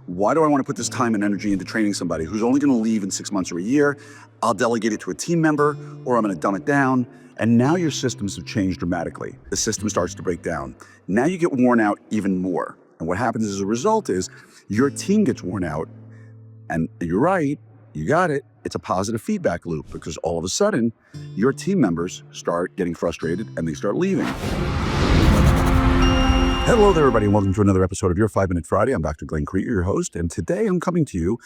Why do I want to put this time and energy into training somebody who's only going to leave in 6 months or a year? I'll delegate it to a team member, or I'm going to dumb it down. And now your systems have changed dramatically. The system starts to break down. Now you get worn out even more. And what happens as a result is your team gets worn out. And you're right, you got it. It's a positive feedback loop, because all of a sudden your team members start getting frustrated and they start leaving. Hello there, everybody, and welcome to another episode of Your 5-Minute Friday. I'm Dr. Krieger, your host, and today I'm coming to you.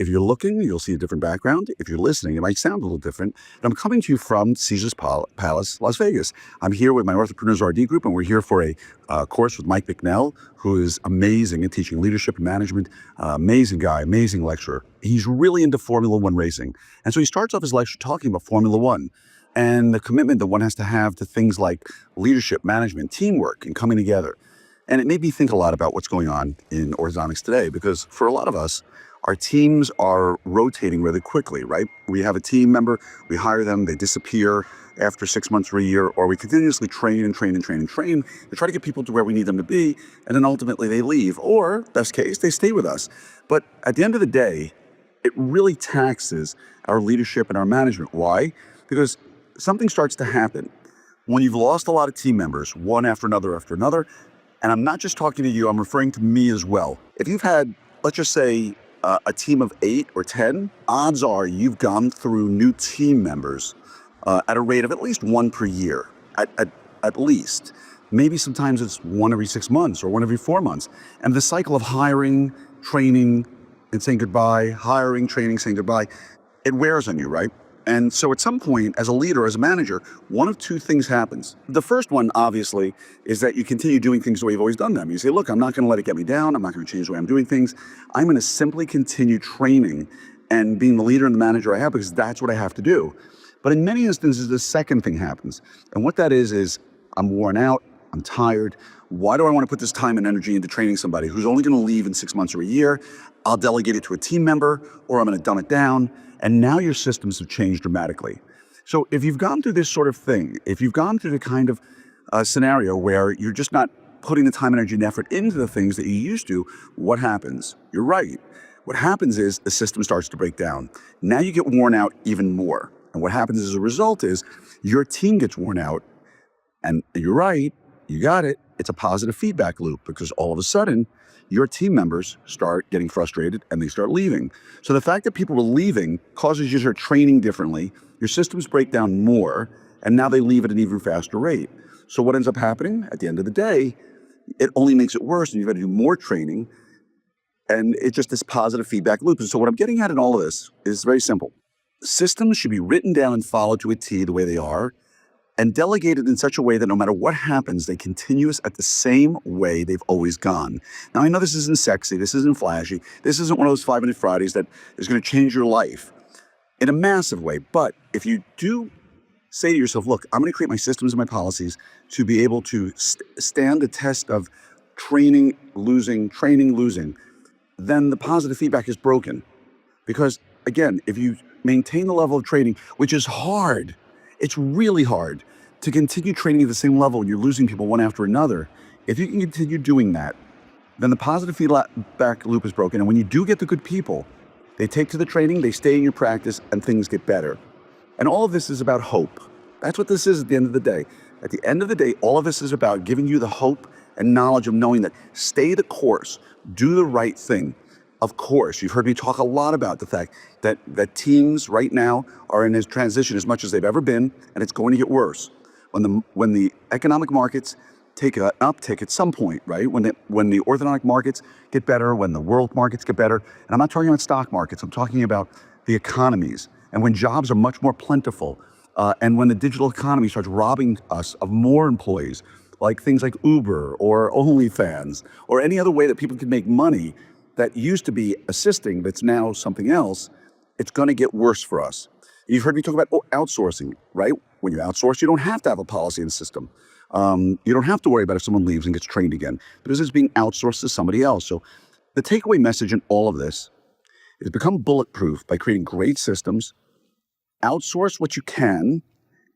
If you're looking, you'll see a different background. If you're listening, it might sound a little different. And I'm coming to you from Caesars Palace, Las Vegas. I'm here with my Orthopreneurs RD group, and we're here for a course with Mike Bicknell, who is amazing at teaching leadership and management. Amazing guy, amazing lecturer. He's really into Formula One racing. And so he starts off his lecture talking about Formula One and the commitment that one has to have to things like leadership, management, teamwork, and coming together. And it made me think a lot about what's going on in orthodontics today, because for a lot of us, our teams are rotating really quickly, right? We have a team member, we hire them, they disappear after 6 months or a year, or we continuously train to try to get people to where we need them to be, and then ultimately they leave, or best case, they stay with us. But at the end of the day, it really taxes our leadership and our management. Why? Because something starts to happen when you've lost a lot of team members, one after another, and I'm not just talking to you, I'm referring to me as well. If you've had, let's just say, a team of 8 or 10, odds are you've gone through new team members at a rate of at least one per year, at least. Maybe sometimes it's one every 6 months or one every 4 months. And the cycle of hiring, training, and saying goodbye, hiring, training, saying goodbye, it wears on you, right? And so at some point, as a leader, as a manager, one of two things happens. The first one, obviously, is that you continue doing things the way you've always done them. You say, look, I'm not going to let it get me down. I'm not going to change the way I'm doing things. I'm going to simply continue training and being the leader and the manager I have, because that's what I have to do. But in many instances, the second thing happens. And what that is I'm worn out, I'm tired. Why do I want to put this time and energy into training somebody who's only going to leave in 6 months or a year? I'll delegate it to a team member, or I'm going to dumb it down. And now your systems have changed dramatically. So if you've gone through this sort of thing, if you've gone through the kind of scenario where you're just not putting the time, energy, and effort into the things that you used to, what happens? You're right. What happens is the system starts to break down. Now you get worn out even more. And what happens as a result is your team gets worn out. And you're right, you got it. It's a positive feedback loop, because all of a sudden, your team members start getting frustrated and they start leaving. So the fact that people are leaving causes you to start training differently, your systems break down more, and now they leave at an even faster rate. So what ends up happening at the end of the day, it only makes it worse, and you've got to do more training, and it's just this positive feedback loop. And so what I'm getting at in all of this is very simple. Systems should be written down and followed to a T the way they are, and delegated in such a way that no matter what happens, they continue at the same way they've always gone. Now, I know this isn't sexy, this isn't flashy, this isn't one of those 5-minute Fridays that is going to change your life in a massive way. But if you do say to yourself, look, I'm going to create my systems and my policies to be able to stand the test of training, losing, then the positive feedback is broken. Because, again, if you maintain the level of training, which is hard, it's really hard to continue training at the same level when you're losing people one after another. If you can continue doing that, then the positive feedback loop is broken. And when you do get the good people, they take to the training, they stay in your practice, and things get better. And all of this is about hope. That's what this is at the end of the day. At the end of the day, all of this is about giving you the hope and knowledge of knowing that stay the course, do the right thing. Of course, you've heard me talk a lot about the fact that teams right now are in this transition as much as they've ever been, and it's going to get worse. When the economic markets take an uptick at some point, right? When the orthodontic markets get better, when the world markets get better, and I'm not talking about stock markets, I'm talking about the economies, and when jobs are much more plentiful, and when the digital economy starts robbing us of more employees, like things like Uber or OnlyFans or any other way that people can make money that used to be assisting, that's now something else, it's going to get worse for us. You've heard me talk about outsourcing, right? When you outsource, you don't have to have a policy and system. You don't have to worry about if someone leaves and gets trained again, because it's being outsourced to somebody else. So the takeaway message in all of this is become bulletproof by creating great systems, outsource what you can.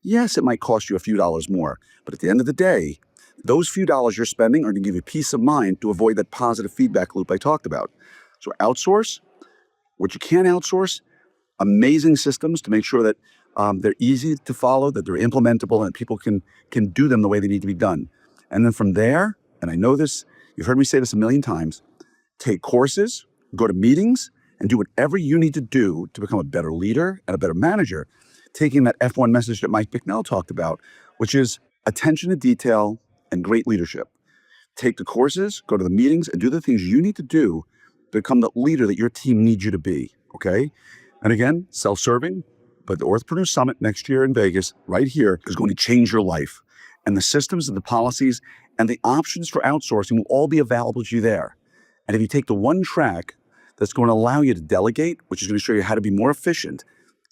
Yes, it might cost you a few dollars more, but at the end of the day, Those few dollars you're spending are going to give you peace of mind to avoid that positive feedback loop I talked about. So outsource what you can outsource, amazing systems to make sure that they're easy to follow, that they're implementable, and people can do them the way they need to be done. And then from there, and I know this, you've heard me say this a million times, take courses, go to meetings, and do whatever you need to do to become a better leader and a better manager, taking that F1 message that Mike Bicknell talked about, which is attention to detail and great leadership. Take the courses, go to the meetings, and do the things you need to do to become the leader that your team needs you to be, okay? And again, self-serving, but the Orthopreneurs Summit next year in Vegas, right here, is going to change your life. And the systems and the policies and the options for outsourcing will all be available to you there. And if you take the one track that's going to allow you to delegate, which is going to show you how to be more efficient,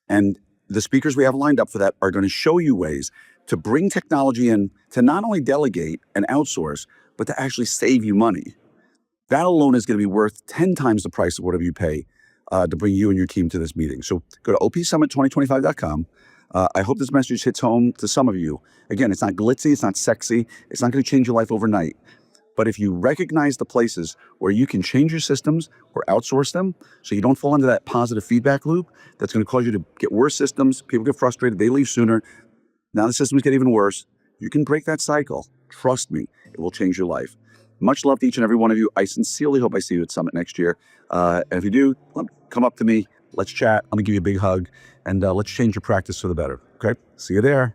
and the speakers we have lined up for that are going to show you ways to bring technology in to not only delegate and outsource, but to actually save you money. That alone is going to be worth 10 times the price of whatever you pay to bring you and your team to this meeting. So go to opsummit2025.com. I hope this message hits home to some of you. Again, it's not glitzy, it's not sexy, it's not going to change your life overnight. But if you recognize the places where you can change your systems or outsource them so you don't fall into that positive feedback loop that's going to cause you to get worse systems, people get frustrated, they leave sooner. Now the systems get even worse. You can break that cycle. Trust me, it will change your life. Much love to each and every one of you. I sincerely hope I see you at Summit next year. And if you do, come up to me. Let's chat. I'm going to give you a big hug. And let's change your practice for the better. Okay? See you there.